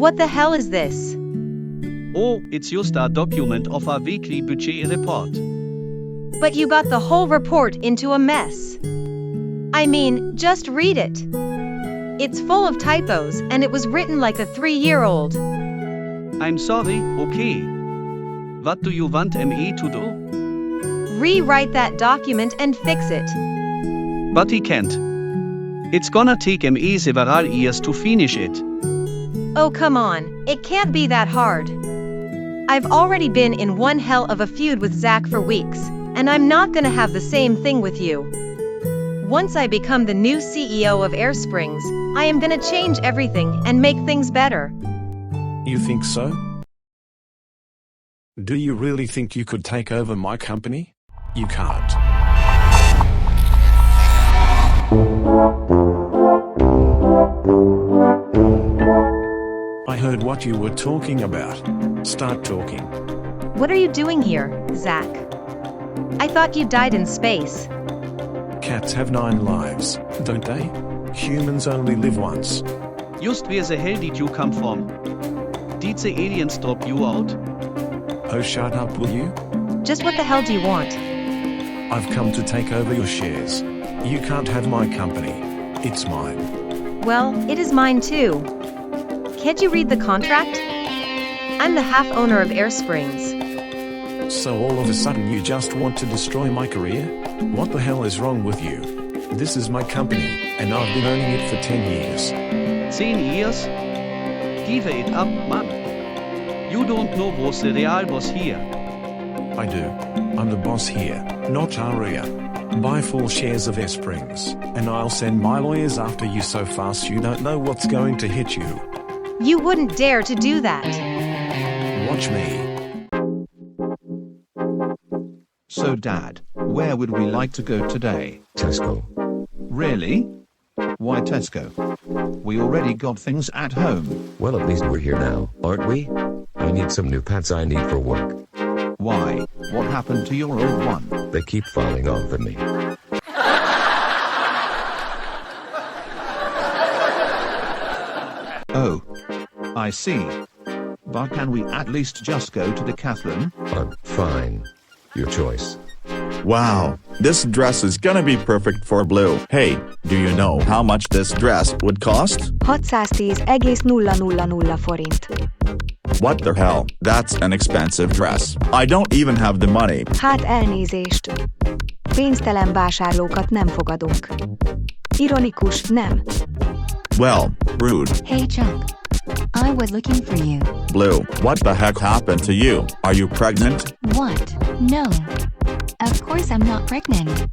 What the hell is this? Oh, it's just a document of our weekly budget report. But you got the whole report into a mess. I mean, just read it. It's full of typos and it was written like a 3-year-old. I'm sorry, okay. What do you want ME to do? Rewrite that document and fix it. But he can't. It's gonna take ME several years to finish it. Oh come on, it can't be that hard. I've already been in one hell of a feud with Zach for weeks, and I'm not gonna have the same thing with you. Once I become the new CEO of Air Springs, I am gonna change everything and make things better. You think so? Do you really think you could take over my company? You can't. I heard what you were talking about. Start talking. What are you doing here, Zach? I thought you died in space. Cats have 9 lives, don't they? Humans only live once. Just where the hell did you come from? Did the aliens drop you out? Oh, shut up, will you? Just what the hell do you want? I've come to take over your shares. You can't have my company. It's mine. Well, it is mine too. Can't you read the contract? I'm the half owner of Air Springs. So all of a sudden you just want to destroy my career? What the hell is wrong with you? This is my company, and I've been owning it for 10 years. 10 years? Give it up, man. You don't know who's the real boss here. I do. I'm the boss here, not Aria. Buy full shares of Air Springs, and I'll send my lawyers after you so fast you don't know what's going to hit you. You wouldn't dare to do that. Watch me. So Dad, where would we like to go today? Tesco. Really? Why Tesco? We already got things at home. Well, at least we're here now, aren't we? I need some new pants I need for work. Why? What happened to your old one? They keep falling off of me. Oh. I see. But can we at least just go to Decathlon? Fine. Your choice. Wow, this dress is gonna be perfect for Blue. Hey, do you know how much this dress would cost? 610,000 forint. What the hell? That's an expensive dress. I don't even have the money. Hát elnézést. Pénztelen vásárlókat nem fogadunk. Ironikus, nem? Well, rude. Hey Chuck. I was looking for you. Blue, what the heck happened to you? Are you pregnant? What? No. Of course I'm not pregnant.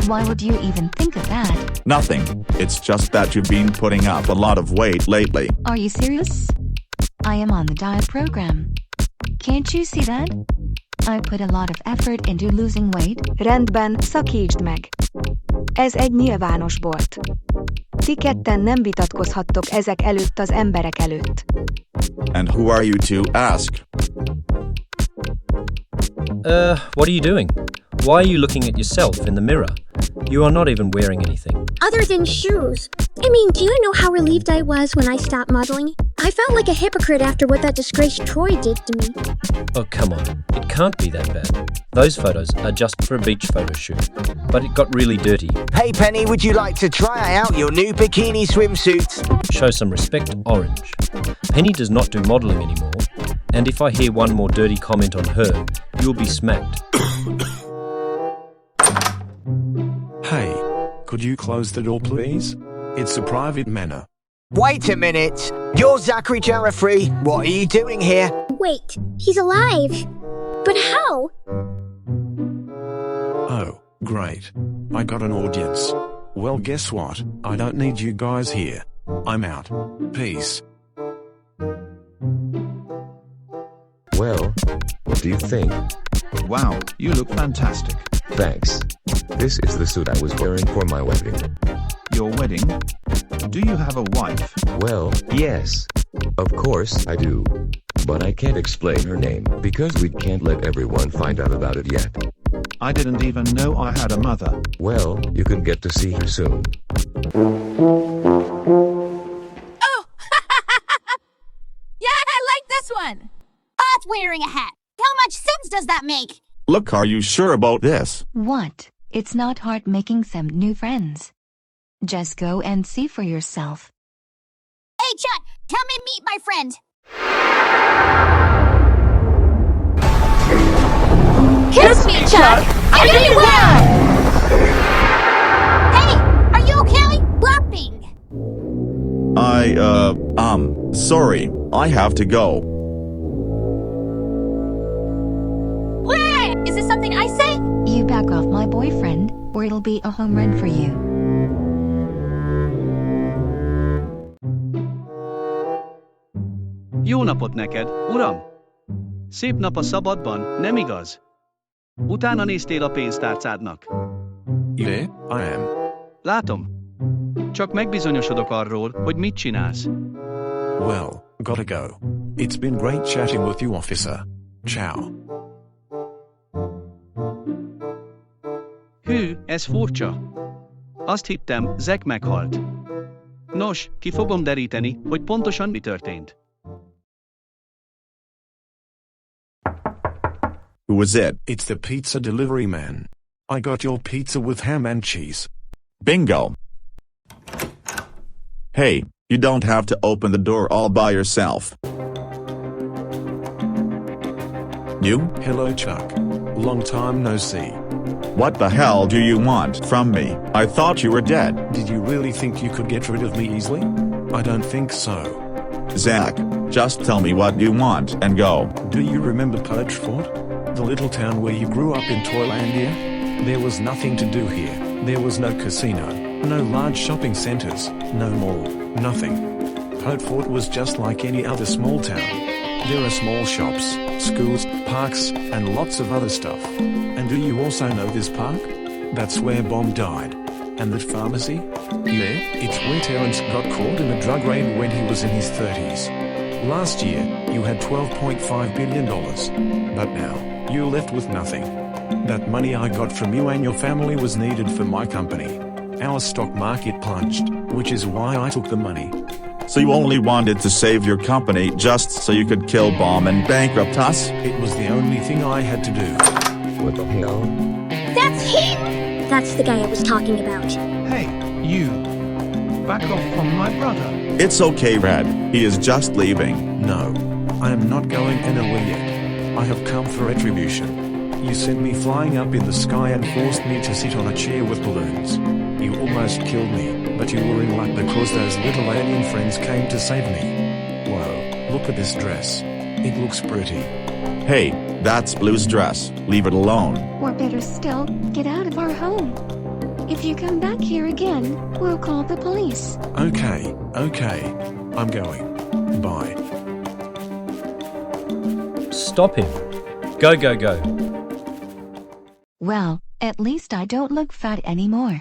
Why would you even think of that? Nothing. It's just that you've been putting up a lot of weight lately. Are you serious? I am on the diet program. Can't you see that? I put a lot of effort into losing weight. Rendben, szakítsd meg. Ez egy nyilvános bolt. Ti ketten nem vitatkozhattok ezek előtt az emberek előtt. And who are you to ask? What are you doing? Why are you looking at yourself in the mirror? You are not even wearing anything. Other than shoes. I mean, do you know how relieved I was when I stopped modeling? I felt like a hypocrite after what that disgraced Troy did to me. Oh, come on. It can't be that bad. Those photos are just for a beach photo shoot. But it got really dirty. Hey Penny, would you like to try out your new bikini swimsuits? Show some respect, Orange. Penny does not do modelling anymore. And if I hear one more dirty comment on her, you'll be smacked. Hey, could you close the door please? It's a private matter. Wait a minute. You're Zachary Geoffrey. What are you doing here? Wait, he's alive. But how? Oh, great. I got an audience. Well, guess what? I don't need you guys here. I'm out. Peace. Well, what do you think? Wow, you look fantastic. Thanks. This is the suit I was wearing for my wedding. Your wedding? Do you have a wife? Well, yes. Of course I do. But I can't explain her name because we can't let everyone find out about it yet. I didn't even know I had a mother. Well, you can get to see her soon. Oh! wearing a hat. How much sense does that make? Look, are you sure about this? What? It's not hard making some new friends. Just go and see for yourself. Hey, Chuck, come and meet my friend. Kiss me, Chuck! I know you will! Hey, are you okay? Burping. Sorry, I have to go. Is this something I say? You back off my boyfriend, or it'll be a home run for you. Jó napot neked, uram! Szép nap a szabadban, nem igaz? Utána néztél a pénztárcádnak. Yeah, I am. Látom. Csak megbizonyosodok arról, hogy mit csinálsz. Well, gotta go. It's been great chatting with you, officer. Ciao. Hű, ez furcsa. Azt hittem, Zach meghalt. Nos, ki fogom deríteni, hogy pontosan mi történt. Who is it? It's the pizza delivery man. I got your pizza with ham and cheese. Bingo. Hey, you don't have to open the door all by yourself. You? Hello, Chuck. Long time no see. What the hell do you want from me? I thought you were dead. Did you really think you could get rid of me easily? I don't think so. Zach, just tell me what you want and go. Do you remember Poachfort? The little town where you grew up in Toylandia? There was nothing to do here. There was no casino, no large shopping centers, no mall, nothing. Poachfort was just like any other small town. There are small shops, schools, parks, and lots of other stuff. And do you also know this park? That's where Bomb died. And that pharmacy? Yeah, it's where Terence got caught in a drug raid when he was in his 30s. Last year, you had $12.5 billion. But now, you're left with nothing. That money I got from you and your family was needed for my company. Our stock market plunged, which is why I took the money. So you only wanted to save your company just so you could kill Bomb and bankrupt us? It was the only thing I had to do. What the hell? That's him! That's the guy I was talking about. Hey, you. Back off from my brother. It's okay, Red. He is just leaving. No, I am not going anywhere yet. I have come for retribution. You sent me flying up in the sky and forced me to sit on a chair with balloons. You almost killed me, but you were in luck because those little alien friends came to save me. Whoa, look at this dress. It looks pretty. Hey, that's Blue's dress. Leave it alone. Or better still, get out of our home. If you come back here again, we'll call the police. Okay, I'm going. Bye. Stop him. Go, go, go. Well, at least I don't look fat anymore.